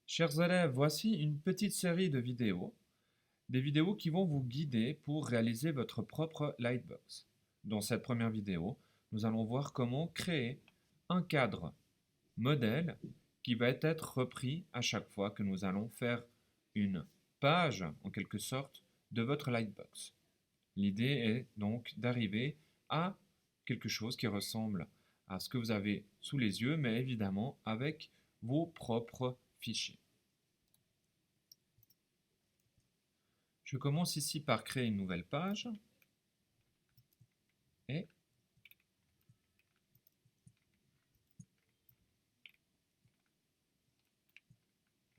Chers élèves, voici une petite série de vidéos, des vidéos qui vont vous guider pour réaliser votre propre Lightbox. Dans cette première vidéo, nous allons voir comment créer un cadre modèle qui va être repris à chaque fois que nous allons faire une page, en quelque sorte, de votre Lightbox. L'idée est donc d'arriver à quelque chose qui ressemble à ce que vous avez sous les yeux, mais évidemment avec vos propres fichiers. Je commence ici par créer une nouvelle page et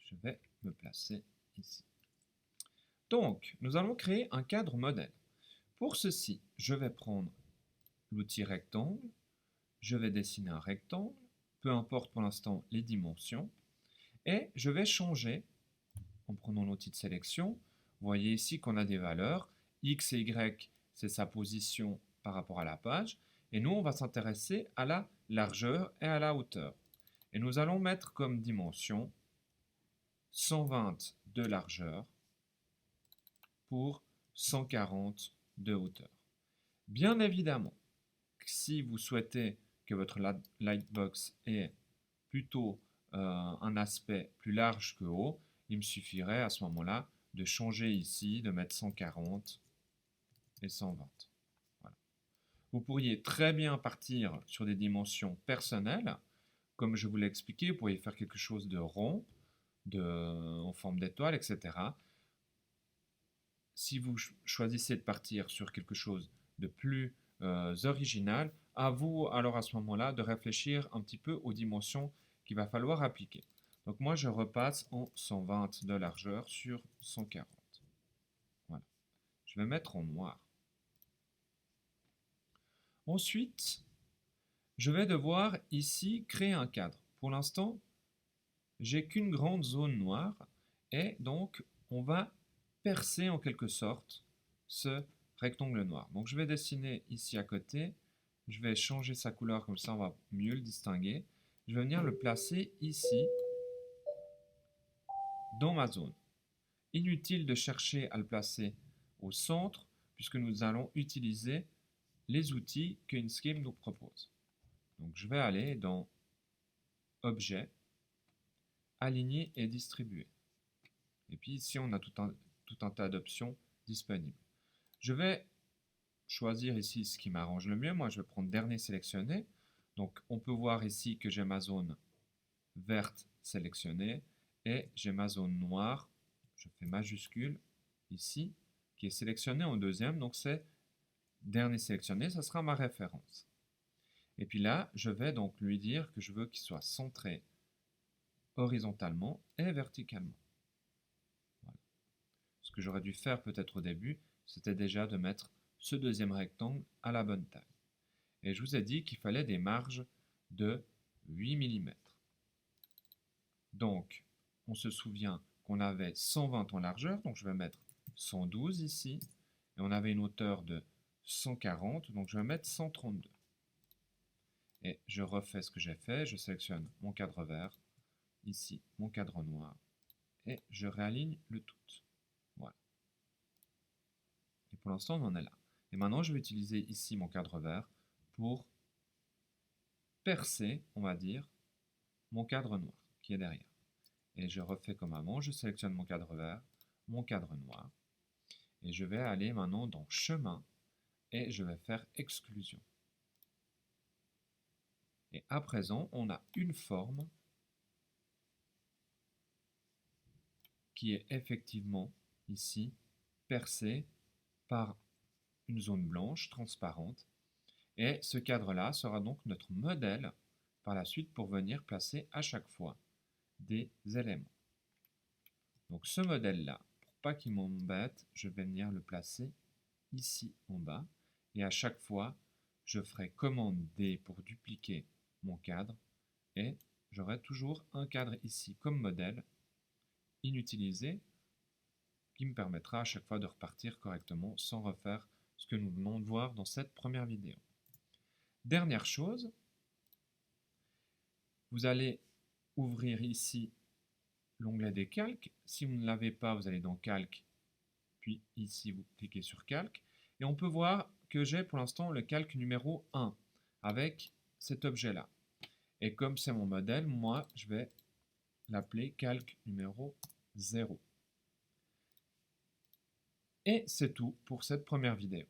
je vais me placer ici. Donc, nous allons créer un cadre modèle. Pour ceci, je vais prendre l'outil rectangle, je vais dessiner un rectangle, peu importe pour l'instant les dimensions, et je vais changer en prenant l'outil de sélection. Vous voyez ici qu'on a des valeurs, X et Y, c'est sa position par rapport à la page, et nous, on va s'intéresser à la largeur et à la hauteur. Et nous allons mettre comme dimension 120 de largeur pour 140 de hauteur. Bien évidemment, si vous souhaitez que votre Lightbox ait plutôt un aspect plus large que haut, il me suffirait à ce moment-là de changer ici, de mettre 140 et 120. Voilà. Vous pourriez très bien partir sur des dimensions personnelles. Comme je vous l'ai expliqué, vous pourriez faire quelque chose de rond, en forme d'étoile, etc. Si vous choisissez de partir sur quelque chose de plus original, à vous alors à ce moment-là de réfléchir un petit peu aux dimensions qu'il va falloir appliquer. Donc moi je repasse en 120 de largeur sur 140. Voilà. Je vais mettre en noir. Ensuite, je vais devoir ici créer un cadre. Pour l'instant, j'ai qu'une grande zone noire et donc on va percer en quelque sorte ce rectangle noir. Donc je vais dessiner ici à côté, je vais changer sa couleur comme ça on va mieux le distinguer. Je vais venir le placer ici dans ma zone. Inutile de chercher à le placer au centre puisque nous allons utiliser les outils qu'Inkscape nous propose. Donc je vais aller dans Objet, Aligner et Distribuer. Et puis ici on a tout un tas d'options disponibles. Je vais choisir ici ce qui m'arrange le mieux. Moi, je vais prendre dernier sélectionné. Donc, on peut voir ici que j'ai ma zone verte sélectionnée et j'ai ma zone noire, je fais majuscule ici, qui est sélectionnée en deuxième. Donc, c'est dernier sélectionné, ça sera ma référence. Et puis là, je vais donc lui dire que je veux qu'il soit centré horizontalement et verticalement. Voilà. Ce que j'aurais dû faire peut-être au début, c'était déjà de mettre ce deuxième rectangle à la bonne taille. Et je vous ai dit qu'il fallait des marges de 8 mm. Donc, on se souvient qu'on avait 120 en largeur, donc je vais mettre 112 ici, et on avait une hauteur de 140, donc je vais mettre 132. Et je refais ce que j'ai fait, je sélectionne mon cadre vert, ici mon cadre noir, et je réaligne le tout. Voilà. Et pour l'instant, on en est là. Et maintenant, je vais utiliser ici mon cadre vert pour percer, on va dire, mon cadre noir qui est derrière. Et je refais comme avant, je sélectionne mon cadre vert, mon cadre noir, et je vais aller maintenant dans chemin, et je vais faire exclusion. Et à présent, on a une forme qui est effectivement ici percée par une zone blanche transparente, et ce cadre-là sera donc notre modèle par la suite pour venir placer à chaque fois des éléments. Donc ce modèle-là, pour pas qu'il m'embête, je vais venir le placer ici en bas, et à chaque fois, je ferai commande D pour dupliquer mon cadre, et j'aurai toujours un cadre ici comme modèle, inutilisé, qui me permettra à chaque fois de repartir correctement sans refaire ce que nous venons de voir dans cette première vidéo. Dernière chose, vous allez ouvrir ici l'onglet des calques. Si vous ne l'avez pas, vous allez dans Calque, puis ici vous cliquez sur Calque. Et on peut voir que j'ai pour l'instant le calque numéro 1 avec cet objet-là. Et comme c'est mon modèle, moi je vais l'appeler calque numéro 0. Et c'est tout pour cette première vidéo.